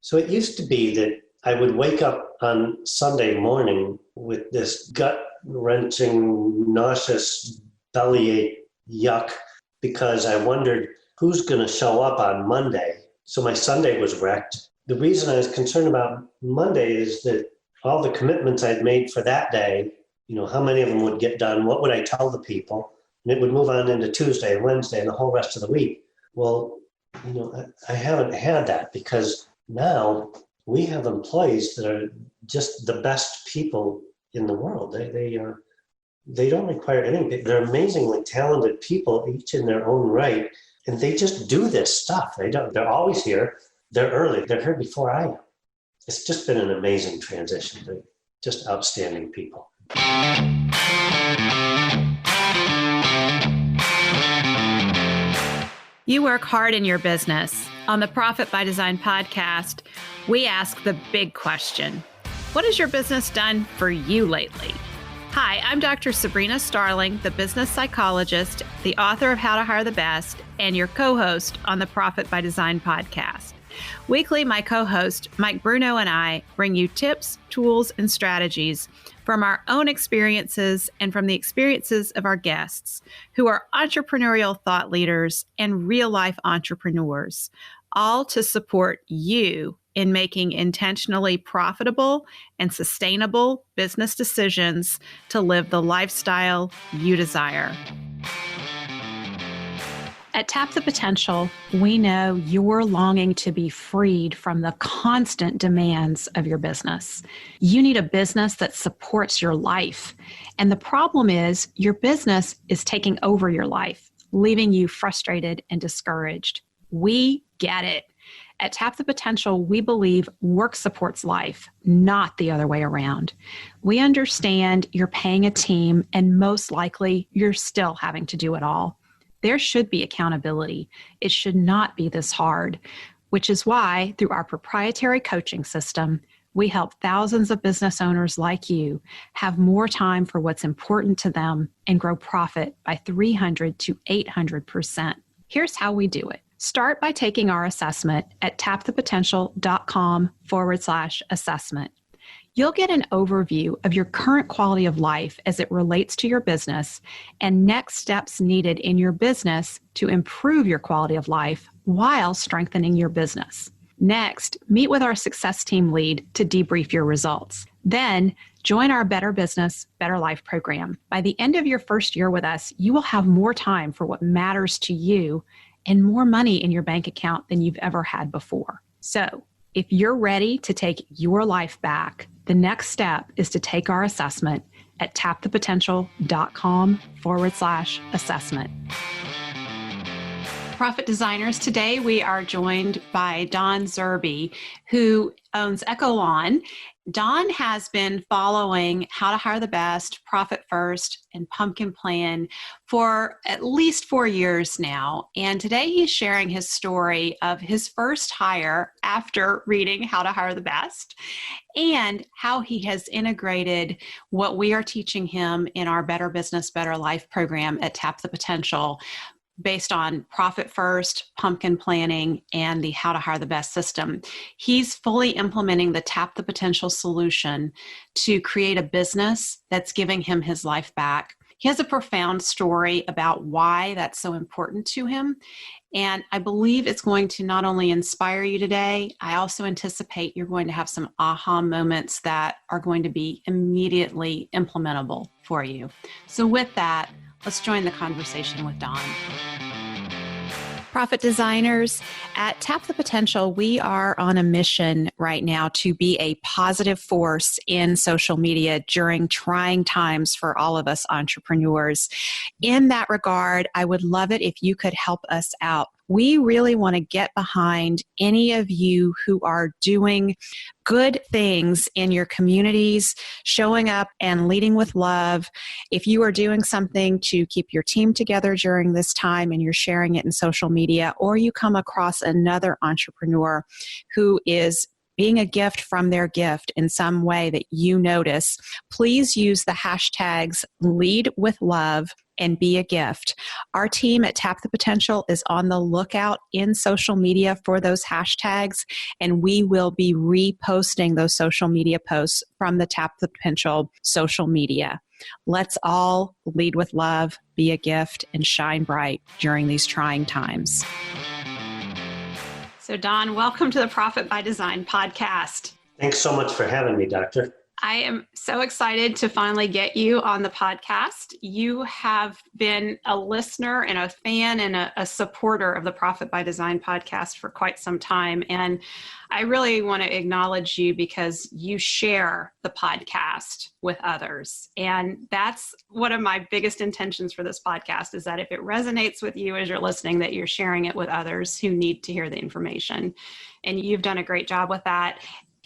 So it used to be that I would wake up on Sunday morning with this gut-wrenching, nauseous bellyache yuck because I wondered who's going to show up on Monday. So my Sunday was wrecked. The reason I was concerned about Monday is that all the commitments I'd made for that day, how many of them would get done? What would I tell the people? And it would move on into Tuesday and Wednesday and the whole rest of the week. Well, I haven't had that because now we have employees that are just the best people in the world. They don't require anything. They're amazingly talented people, each in their own right, and they just do this stuff. They're always here. They're early. They're here before I am. It's just been an amazing transition. They're just outstanding people. You work hard in your business. On the Profit by Design podcast, we ask the big question: what has your business done for you lately? Hi, I'm Dr. Sabrina Starling, the business psychologist, the author of How to Hire the Best, and your co-host on the Profit by Design podcast. Weekly, my co-host, Mike Bruno, and I bring you tips, tools, and strategies from our own experiences and from the experiences of our guests, who are entrepreneurial thought leaders and real-life entrepreneurs, all to support you in making intentionally profitable and sustainable business decisions to live the lifestyle you desire. At Tap the Potential, we know you're longing to be freed from the constant demands of your business. You need a business that supports your life. And the problem is your business is taking over your life, leaving you frustrated and discouraged. We get it. At Tap the Potential, we believe work supports life, not the other way around. We understand you're paying a team, and most likely you're still having to do it all. There should be accountability. It should not be this hard, which is why, through our proprietary coaching system, we help thousands of business owners like you have more time for what's important to them and grow profit by 300 to 800%. Here's how we do it. Start by taking our assessment at tapthepotential.com/assessment. You'll get an overview of your current quality of life as it relates to your business and next steps needed in your business to improve your quality of life while strengthening your business. Next, meet with our success team lead to debrief your results. Then, join our Better Business, Better Life program. By the end of your first year with us, you will have more time for what matters to you and more money in your bank account than you've ever had before. So, if you're ready to take your life back, the next step is to take our assessment at tapthepotential.com/assessment. Profit Designers, today we are joined by Don Zerby, who owns Ecolawn. Don has been following How to Hire the Best, Profit First, and Pumpkin Plan for at least 4 years now. And today he's sharing his story of his first hire after reading How to Hire the Best and how he has integrated what we are teaching him in our Better Business, Better Life program at Tap the Potential, based on Profit First, Pumpkin Planning, and the How to Hire the Best system. He's fully implementing the Tap the Potential solution to create a business that's giving him his life back. He has a profound story about why that's so important to him. And I believe it's going to not only inspire you today, I also anticipate you're going to have some aha moments that are going to be immediately implementable for you. So with that, let's join the conversation with Don. Profit Designers, at Tap the Potential, we are on a mission right now to be a positive force in social media during trying times for all of us entrepreneurs. In that regard, I would love it if you could help us out. We really want to get behind any of you who are doing good things in your communities, showing up and leading with love. If you are doing something to keep your team together during this time and you're sharing it in social media, or you come across another entrepreneur who is being a gift from their gift in some way that you notice, please use the hashtags Lead with Love and be a gift. Our team at Tap the Potential is on the lookout in social media for those hashtags, and we will be reposting those social media posts from the Tap the Potential social media. Let's all lead with love, be a gift, and shine bright during these trying times. So, Don, welcome to the Profit by Design podcast. Thanks so much for having me, Doctor. I am so excited to finally get you on the podcast. You have been a listener and a fan and a supporter of the Profit by Design podcast for quite some time. And I really want to acknowledge you because you share the podcast with others. And that's one of my biggest intentions for this podcast, is that if it resonates with you as you're listening, that you're sharing it with others who need to hear the information. And you've done a great job with that.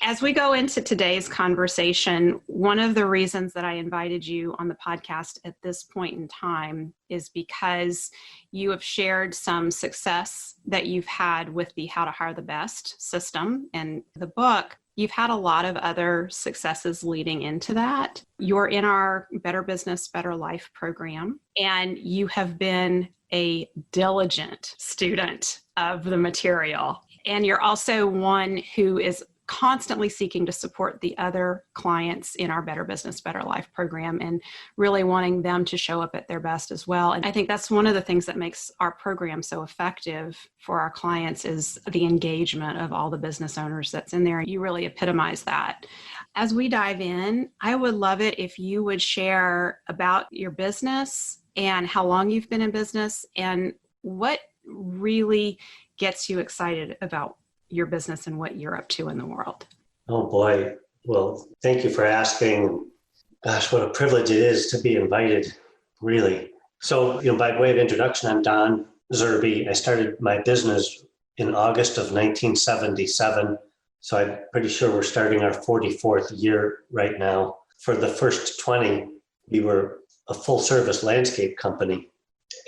As we go into today's conversation, one of the reasons that I invited you on the podcast at this point in time is because you have shared some success that you've had with the How to Hire the Best system and the book. You've had a lot of other successes leading into that. You're in our Better Business, Better Life program, and you have been a diligent student of the material. And you're also one who is constantly seeking to support the other clients in our Better Business, Better Life program and really wanting them to show up at their best as well. And I think that's one of the things that makes our program so effective for our clients is the engagement of all the business owners that's in there. You really epitomize that. As we dive in, I would love it if you would share about your business and how long you've been in business and what really gets you excited about your business and what you're up to in the world. Oh boy. Well, thank you for asking. Gosh, what a privilege it is to be invited, really. So, by way of introduction, I'm Don Zerby. I started my business in August of 1977. So I'm pretty sure we're starting our 44th year right now. For the first 20, we were a full service landscape company,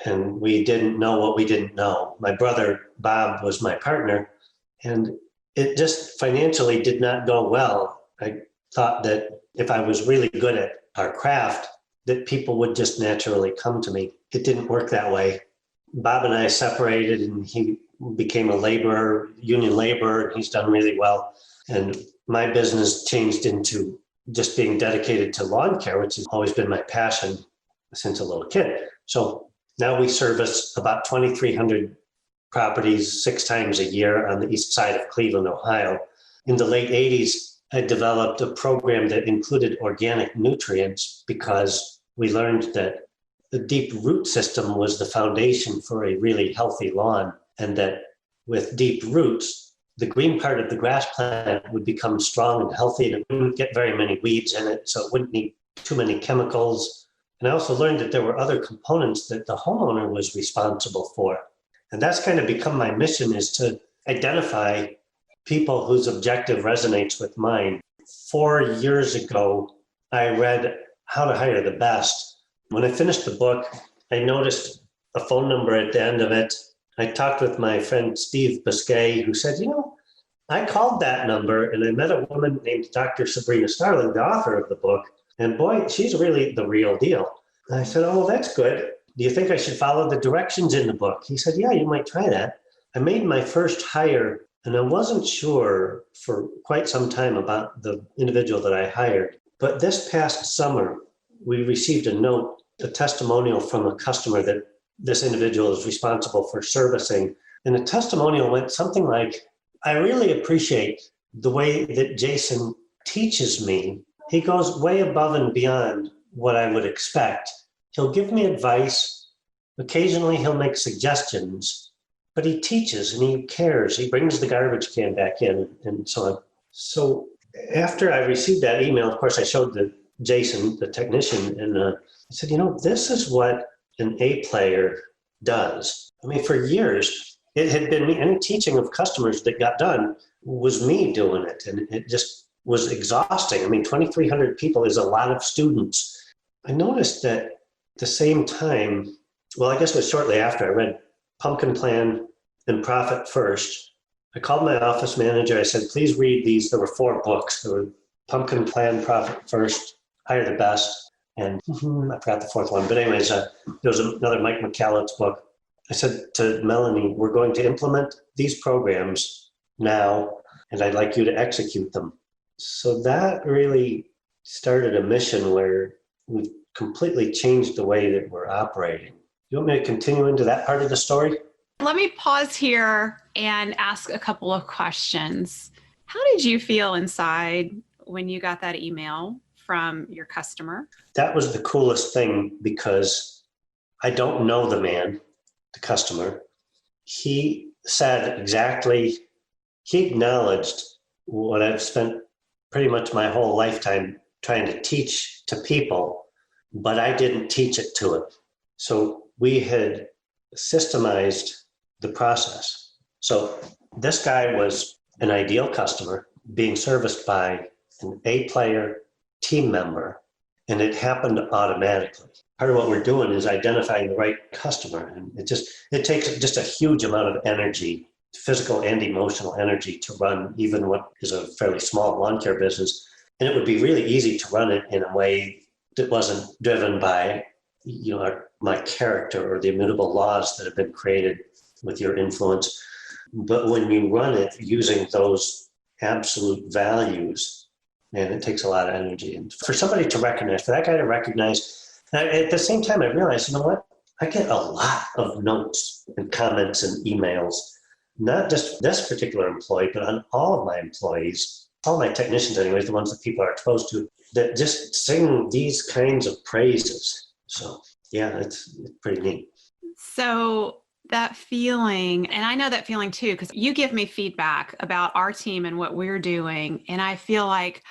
and we didn't know what we didn't know. My brother, Bob, was my partner. And it just financially did not go well. I thought that if I was really good at our craft, that people would just naturally come to me. It didn't work that way. Bob and I separated, and he became a laborer, union laborer. He's done really well. And my business changed into just being dedicated to lawn care, which has always been my passion since a little kid. So now we service about 2,300 properties 6 times a year on the east side of Cleveland, Ohio. In the late 80s, I developed a program that included organic nutrients because we learned that the deep root system was the foundation for a really healthy lawn, and that with deep roots, the green part of the grass plant would become strong and healthy, and it wouldn't get very many weeds in it, so it wouldn't need too many chemicals. And I also learned that there were other components that the homeowner was responsible for. And that's kind of become my mission, is to identify people whose objective resonates with mine. 4 years ago, I read How to Hire the Best. When I finished the book, I noticed a phone number at the end of it. I talked with my friend Steve Biscay, who said, I called that number and I met a woman named Dr. Sabrina Starling, the author of the book. And boy, she's really the real deal. And I said, oh, well, that's good. Do you think I should follow the directions in the book? He said, yeah, you might try that. I made my first hire, and I wasn't sure for quite some time about the individual that I hired. But this past summer, we received a testimonial from a customer that this individual is responsible for servicing. And the testimonial went something like, I really appreciate the way that Jason teaches me. He goes way above and beyond what I would expect. He'll give me advice. Occasionally he'll make suggestions, but he teaches and he cares. He brings the garbage can back in and so on. So after I received that email, of course, I showed Jason, the technician, and I said, this is what an A player does. I mean, for years, it had been me. Any teaching of customers that got done was me doing it. And it just was exhausting. I mean, 2,300 people is a lot of students. I noticed that at the same time, well, I guess it was shortly after I read Pumpkin Plan and Profit First. I called my office manager. I said, please read these. There were 4 books. There were Pumpkin Plan, Profit First, Hire the Best. And I forgot the fourth one. But anyways, there was another Mike McCallott's book. I said to Melanie, we're going to implement these programs now, and I'd like you to execute them. So that really started a mission where we've completely changed the way that we're operating. You want me to continue into that part of the story? Let me pause here and ask a couple of questions. How did you feel inside when you got that email from your customer? That was the coolest thing because I don't know the man, the customer. He said exactly, he acknowledged what I've spent pretty much my whole lifetime trying to teach to people, but I didn't teach it to him. So we had systemized the process. So this guy was an ideal customer being serviced by an A-player team member, and it happened automatically. Part of what we're doing is identifying the right customer, and it takes just a huge amount of energy, physical and emotional energy, to run even what is a fairly small lawn care business. And it would be really easy to run it in a way that wasn't driven by my character or the immutable laws that have been created with your influence. But when you run it using those absolute values, man, it takes a lot of energy. And for somebody to recognize, for that guy to recognize, and at the same time, I realized, you know what? I get a lot of notes and comments and emails, not just this particular employee, but on all of my employees, all my technicians anyways, the ones that people are exposed to, that just sing these kinds of praises. So yeah, it's pretty neat. So that feeling, and I know that feeling too, because you give me feedback about our team and what we're doing. And I feel like,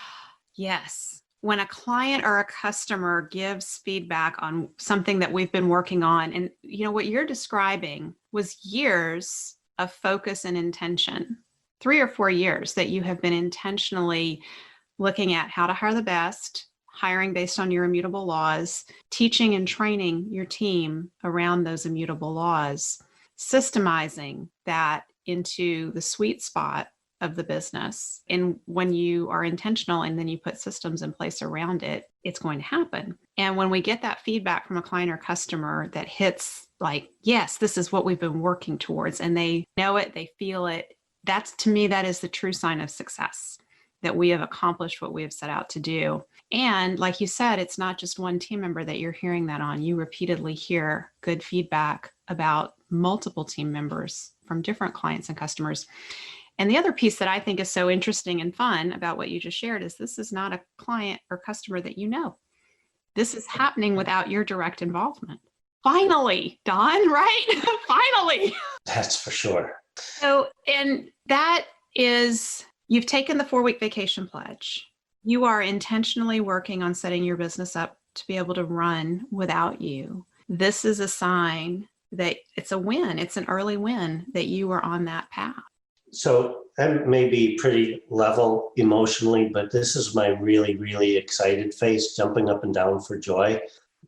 yes, when a client or a customer gives feedback on something that we've been working on, and what you're describing was years of focus and intention, 3 or 4 years that you have been intentionally looking at how to hire the best, hiring based on your immutable laws, teaching and training your team around those immutable laws, systemizing that into the sweet spot of the business. And when you are intentional and then you put systems in place around it, it's going to happen. And when we get that feedback from a client or customer that hits like, yes, this is what we've been working towards, and they know it, they feel it, that's, to me, that is the true sign of success, that we have accomplished what we have set out to do. And like you said, it's not just one team member that you're hearing that on. You repeatedly hear good feedback about multiple team members from different clients and customers. And the other piece that I think is so interesting and fun about what you just shared is this is not a client or customer that you know. This is happening without your direct involvement. Finally, Don, right? Finally. That's for sure. So, and that is, you've taken the 4-week vacation pledge. You are intentionally working on setting your business up to be able to run without you. This is a sign that it's a win. It's an early win that you are on that path. So I may be pretty level emotionally, but this is my really, really excited face, jumping up and down for joy.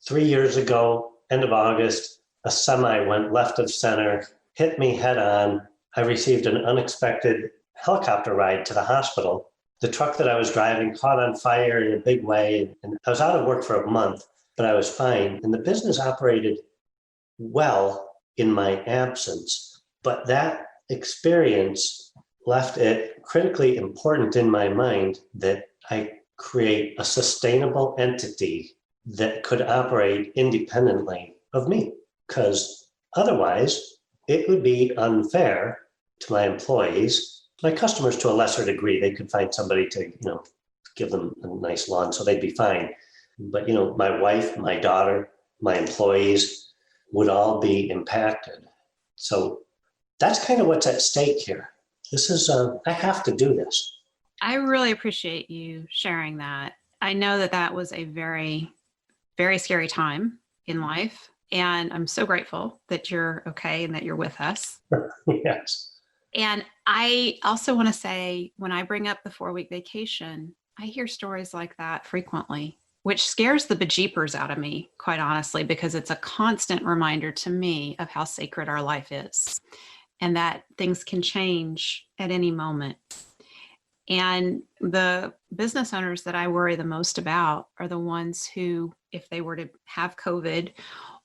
3 years ago, end of August, a semi went left of center, hit me head on. I received an unexpected helicopter ride to the hospital. The truck that I was driving caught on fire in a big way, and I was out of work for a month, but I was fine. And the business operated well in my absence. But that experience left it critically important in my mind that I create a sustainable entity that could operate independently of me, because otherwise it would be unfair to my employees, my customers to a lesser degree. They could find somebody to, give them a nice lawn, so they'd be fine. But, my wife, my daughter, my employees would all be impacted. So that's kind of what's at stake here. This is, I have to do this. I really appreciate you sharing that. I know that that was a very, very scary time in life. And I'm so grateful that you're okay and that you're with us. Yes. And I also want to say, when I bring up the 4-week vacation, I hear stories like that frequently, which scares the bejeepers out of me, quite honestly, because it's a constant reminder to me of how sacred our life is and that things can change at any moment. And the business owners that I worry the most about are the ones who, if they were to have COVID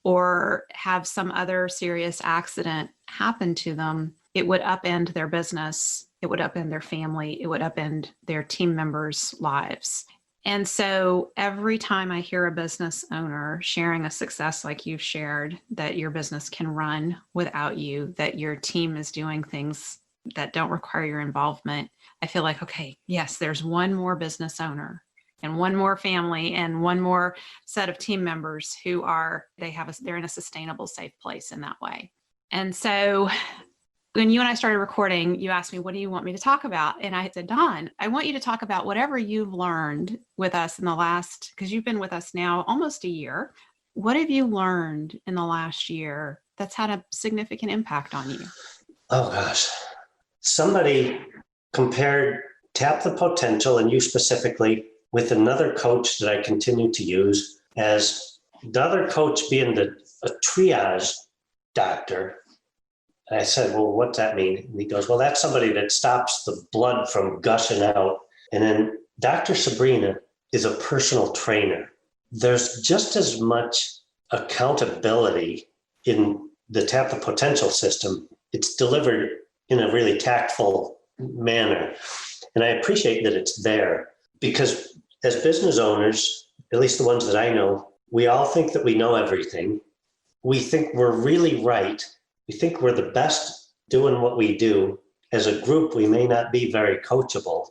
or have some other serious accident happen to them, it would upend their business, it would upend their family, it would upend their team members' lives. And so every time I hear a business owner sharing a success like you've shared, that your business can run without you, that your team is doing things that don't require your involvement, I feel like, okay, yes, there's one more business owner and one more family and one more set of team members who they're in a sustainable, safe place in that way. And so when you and I started recording, you asked me, what do you want me to talk about? And I said, Don, I want you to talk about whatever you've learned with us in the last, because you've been with us now almost a year. What have you learned in the last year that's had a significant impact on you? Oh gosh. Somebody compared Tap the Potential, and you specifically, with another coach that I continue to use, as the other coach being a triage doctor. And I said, well, what's that mean? And he goes, well, that's somebody that stops the blood from gushing out. And then Dr. Sabrina is a personal trainer. There's just as much accountability in the Tap the Potential system. It's delivered in a really tactful manner. And I appreciate that it's there, because as business owners, at least the ones that I know, we all think that we know everything. We think we're really right. We think we're the best doing what we do. As a group, we may not be very coachable.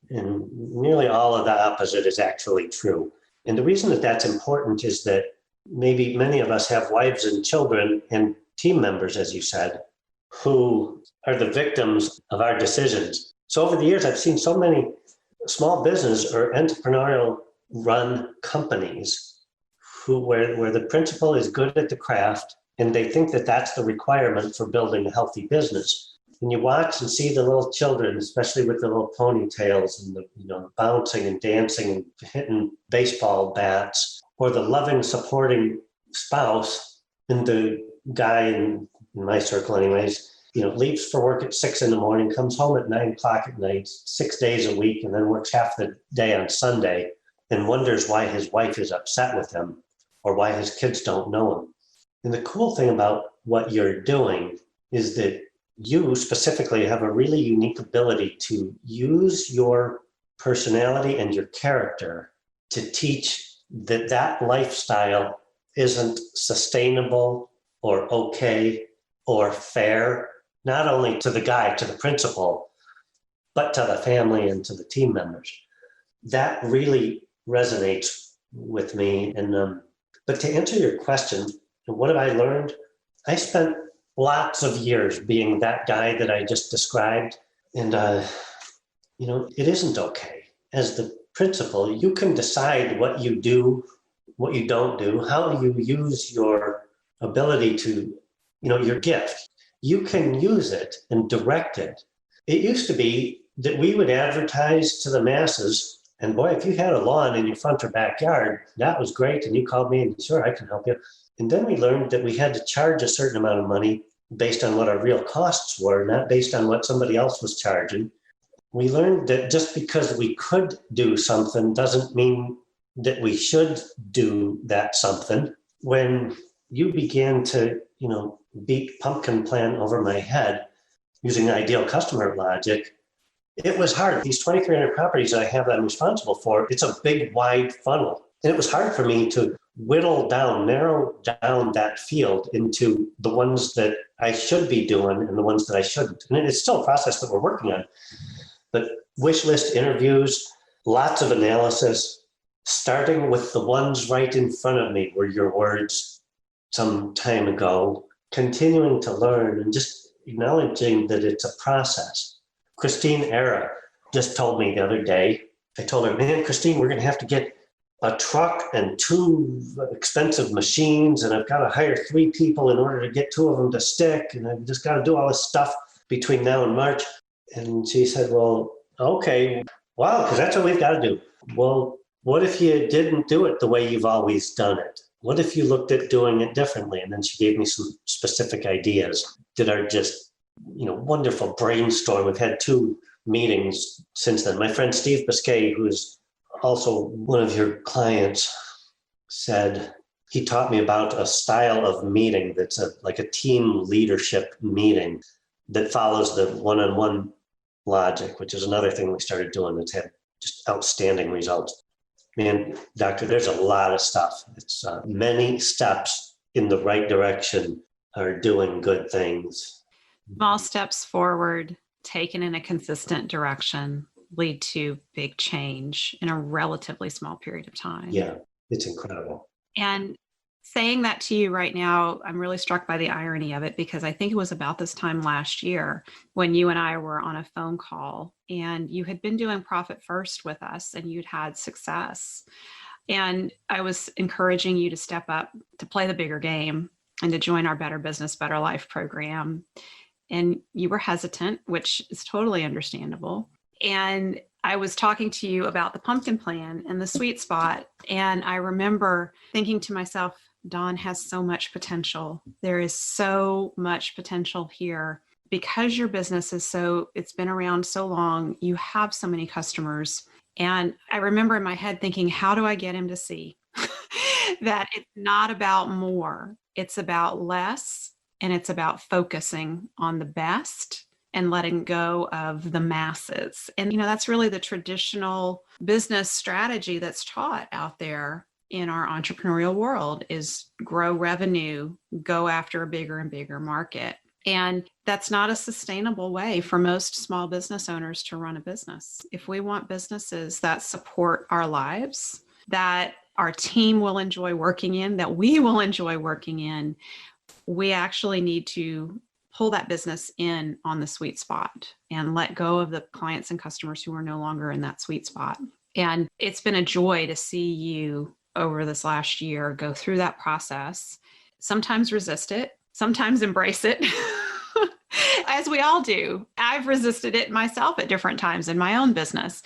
And nearly all of the opposite is actually true. And the reason that that's important is that maybe many of us have wives and children and team members, as you said, who are the victims of our decisions. So over the years, I've seen so many small business or entrepreneurial run companies where the principal is good at the craft, and they think that that's the requirement for building a healthy business. And you watch and see the little children, especially with the little ponytails and the bouncing and dancing and hitting baseball bats, or the loving, supporting spouse, and the guy in my circle anyways, leaves for work at 6 a.m, comes home at 9 o'clock at night, 6 days a week, and then works half the day on Sunday and wonders why his wife is upset with him or why his kids don't know him. And the cool thing about what you're doing is that you specifically have a really unique ability to use your personality and your character to teach that lifestyle isn't sustainable or okay or fair, not only to the guy, to the principal, but to the family and to the team members. That really resonates with me. But to answer your question, what have I learned? I spent lots of years being that guy that I just described. And, it isn't okay. As the principal, you can decide what you do, what you don't do, how you use your ability to, your gift. You can use it and direct it. It used to be that we would advertise to the masses, and boy, if you had a lawn in your front or backyard, that was great. And you called me and sure, I can help you. And then we learned that we had to charge a certain amount of money based on what our real costs were, not based on what somebody else was charging. We learned that just because we could do something doesn't mean that we should do that something. When you began to, beat pumpkin plant over my head using ideal customer logic, it was hard. These 2,300 properties I have that I'm responsible for, it's a big, wide funnel. And it was hard for me to narrow down that field into the ones that I should be doing and the ones that I shouldn't. And it's still a process that we're working on. But wish list interviews, lots of analysis, starting with the ones right in front of me were your words some time ago, continuing to learn and just acknowledging that it's a process. Christine Era just told me the other day, I told her, man, Christine, we're going to have to get a truck and 2 expensive machines, and I've got to hire 3 people in order to get 2 of them to stick, and I've just got to do all this stuff between now and March. And she said, well, okay, wow, because that's what we've got to do. Well, what if you didn't do it the way you've always done it? What if you looked at doing it differently? And then she gave me some specific ideas that are just, wonderful brainstorm. We've had 2 meetings since then. My friend Steve Biscay, who's also one of your clients, said he taught me about a style of meeting that's like a team leadership meeting that follows the one-on-one logic, which is another thing we started doing that's had just outstanding results. Man, doctor, there's a lot of stuff. It's many steps in the right direction are doing good things. Small steps forward, taken in a consistent direction, lead to big change in a relatively small period of time. Yeah, it's incredible. And saying that to you right now, I'm really struck by the irony of it, because I think it was about this time last year when you and I were on a phone call and you had been doing Profit First with us and you'd had success. And I was encouraging you to step up, to play the bigger game and to join our Better Business, Better Life program. And you were hesitant, which is totally understandable. And I was talking to you about the pumpkin plan and the sweet spot. And I remember thinking to myself, Don has so much potential. There is so much potential here because your business it's been around so long. You have so many customers. And I remember in my head thinking, how do I get him to see that it's not about more, it's about less, and it's about focusing on the best and letting go of the masses. And, that's really the traditional business strategy that's taught out there in our entrepreneurial world is grow revenue, go after a bigger and bigger market. And that's not a sustainable way for most small business owners to run a business. If we want businesses that support our lives, that our team will enjoy working in, that we will enjoy working in, we actually need to pull that business in on the sweet spot and let go of the clients and customers who are no longer in that sweet spot. And it's been a joy to see you over this last year go through that process, sometimes resist it, sometimes embrace it, as we all do. I've resisted it myself at different times in my own business.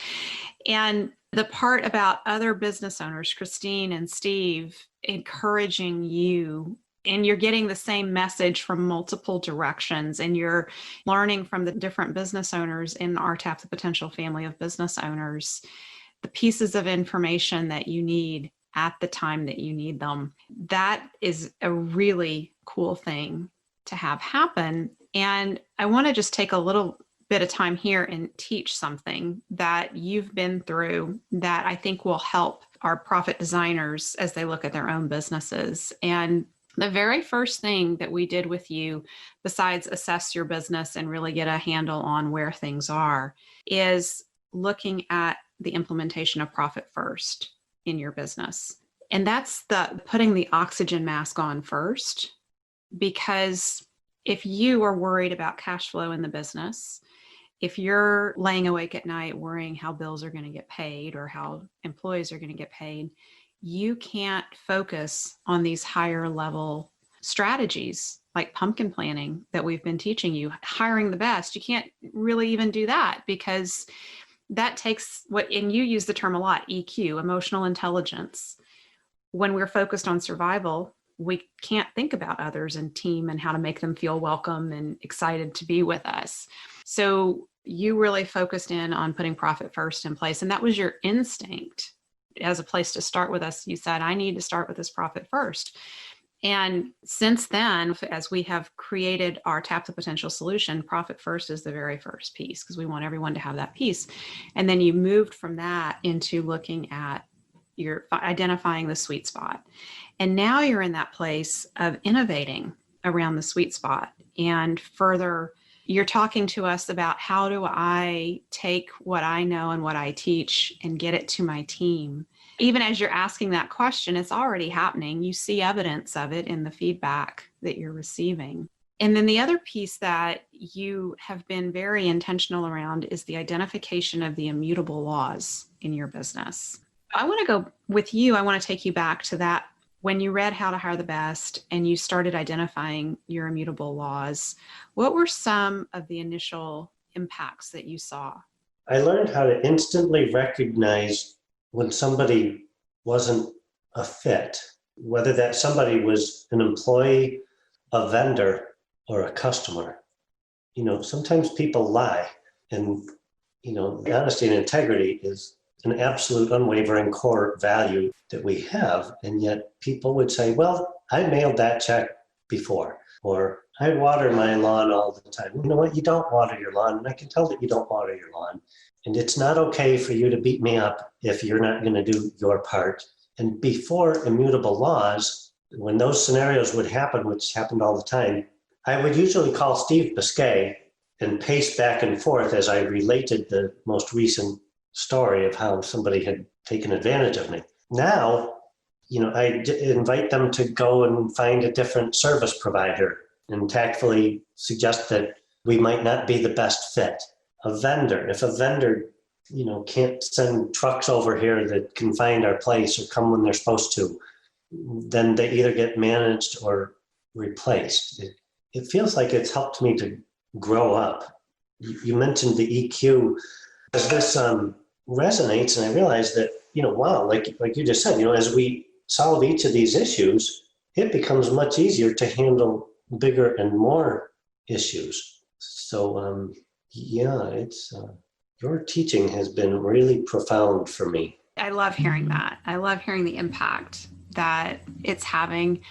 And the part about other business owners, Christine and Steve, encouraging you, and you're getting the same message from multiple directions, and you're learning from the different business owners in our Tap the Potential family of business owners, the pieces of information that you need at the time that you need them. That is a really cool thing to have happen. And I want to just take a little bit of time here and teach something that you've been through that I think will help our profit designers as they look at their own businesses. And the very first thing that we did with you, besides assess your business and really get a handle on where things are, is looking at the implementation of Profit First in your business. And that's the putting the oxygen mask on first, because if you are worried about cash flow in the business, if you're laying awake at night worrying how bills are going to get paid or how employees are going to get paid, you can't focus on these higher level strategies like pumpkin planning that we've been teaching you, hiring the best. You can't really even do that because that takes and you use the term a lot, EQ, emotional intelligence. When we're focused on survival, we can't think about others and team and how to make them feel welcome and excited to be with us. So you really focused in on putting Profit First in place. And that was your instinct as a place to start with us. You said, I need to start with this Profit First. And since then, as we have created our Tap the Potential solution, Profit First is the very first piece because we want everyone to have that piece. And then you moved from that into looking at your identifying the sweet spot. And now you're in that place of innovating around the sweet spot. And further, you're talking to us about how do I take what I know and what I teach and get it to my team. Even as you're asking that question, it's already happening. You see evidence of it in the feedback that you're receiving. And then the other piece that you have been very intentional around is the identification of the immutable laws in your business. I want to go with you. I want to take you back to that when you read How to Hire the Best and you started identifying your immutable laws. What were some of the initial impacts that you saw? I learned how to instantly recognize when somebody wasn't a fit, whether that somebody was an employee, a vendor, or a customer. Sometimes people lie, and honesty and integrity is an absolute unwavering core value that we have. And yet people would say, well, I mailed that check before, or I water my lawn all the time. You know what? You don't water your lawn, and I can tell that you don't water your lawn. And it's not okay for you to beat me up if you're not going to do your part. And before immutable laws, when those scenarios would happen, which happened all the time, I would usually call Steve Biscay and pace back and forth as I related the most recent story of how somebody had taken advantage of me. Now, I invite them to go and find a different service provider and tactfully suggest that we might not be the best fit. A vendor, if a vendor, can't send trucks over here that can find our place or come when they're supposed to, then they either get managed or replaced. It feels like it's helped me to grow up. You mentioned the EQ. As this resonates, and I realized that, wow, like you just said, as we solve each of these issues, it becomes much easier to handle bigger and more issues. So, it's your teaching has been really profound for me. I love hearing that. I love hearing the impact that it's having.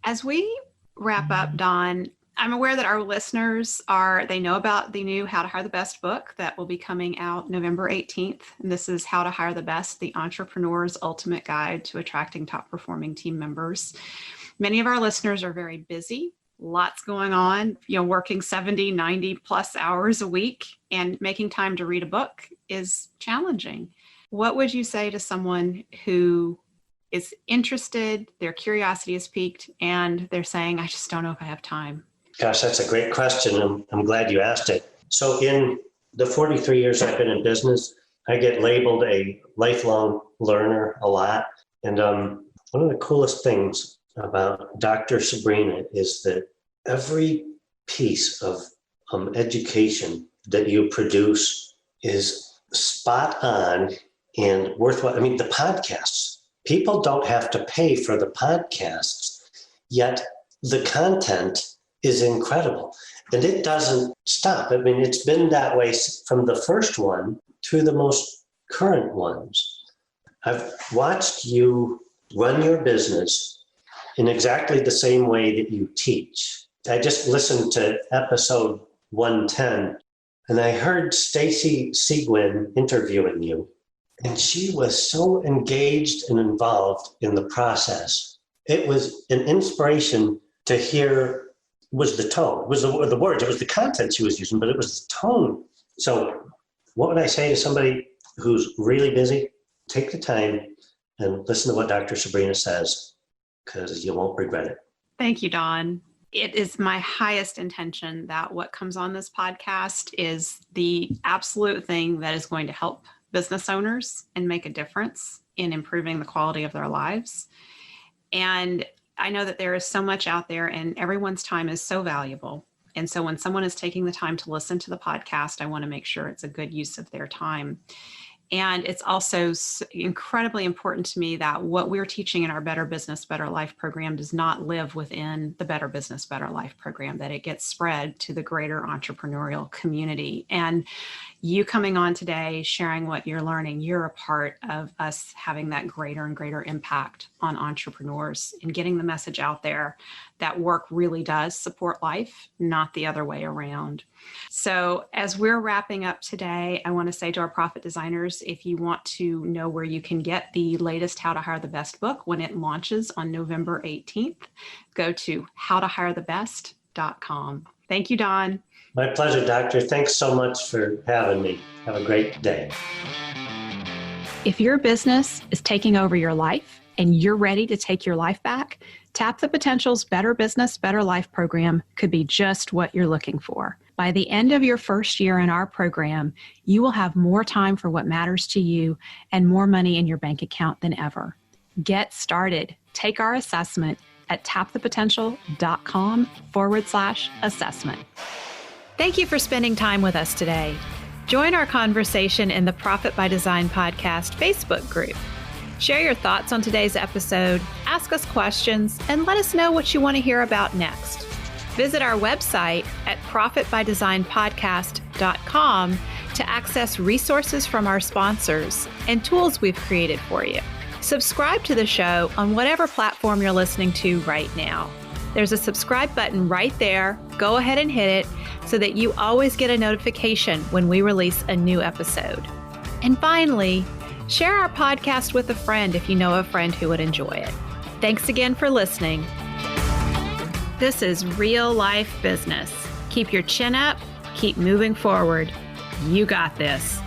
As we wrap up, Don, I'm aware that our listeners they know about the new How to Hire the Best book that will be coming out November 18th. And this is How to Hire the Best, the Entrepreneur's Ultimate Guide to Attracting Top Performing Team Members. Many of our listeners are very busy, lots going on, working 70, 90 plus hours a week, and making time to read a book is challenging. What would you say to someone who is interested, their curiosity is piqued, and they're saying, I just don't know if I have time? Gosh, that's a great question. I'm glad you asked it. So in the 43 years I've been in business, I get labeled a lifelong learner a lot. And one of the coolest things about Dr. Sabrina is that every piece of education that you produce is spot on and worthwhile. I mean, the podcasts, people don't have to pay for the podcasts, yet the content is incredible. And it doesn't stop. I mean, it's been that way from the first one to the most current ones. I've watched you run your business in exactly the same way that you teach. I just listened to episode 110, and I heard Stacy Seguin interviewing you, and she was so engaged and involved in the process. It was an inspiration to hear. Was the tone, was the words, it was the content she was using, but it was the tone. So what would I say to somebody who's really busy? Take the time and listen to what Dr. Sabrina says, because you won't regret it. Thank you, Don. It is my highest intention that what comes on this podcast is the absolute thing that is going to help business owners and make a difference in improving the quality of their lives. And I know that there is so much out there, and everyone's time is so valuable. And so when someone is taking the time to listen to the podcast, I want to make sure it's a good use of their time. And it's also incredibly important to me that what we're teaching in our Better Business, Better Life program does not live within the Better Business, Better Life program, that it gets spread to the greater entrepreneurial community. And you coming on today, sharing what you're learning, you're a part of us having that greater and greater impact on entrepreneurs and getting the message out there that work really does support life, not the other way around. So as we're wrapping up today, I want to say to our profit designers, if you want to know where you can get the latest How to Hire the Best book when it launches on November 18th, go to howtohirethebest.com. Thank you, Don. My pleasure, Doctor. Thanks so much for having me. Have a great day. If your business is taking over your life and you're ready to take your life back, Tap the Potential's Better Business, Better Life program could be just what you're looking for. By the end of your first year in our program, you will have more time for what matters to you and more money in your bank account than ever. Get started. Take our assessment at tapthepotential.com/assessment. Thank you for spending time with us today. Join our conversation in the Profit by Design podcast Facebook group. Share your thoughts on today's episode, ask us questions, and let us know what you want to hear about next. Visit our website at profitbydesignpodcast.com to access resources from our sponsors and tools we've created for you. Subscribe to the show on whatever platform you're listening to right now. There's a subscribe button right there. Go ahead and hit it so that you always get a notification when we release a new episode. And finally, share our podcast with a friend if you know a friend who would enjoy it. Thanks again for listening. This is real life business. Keep your chin up, keep moving forward. You got this.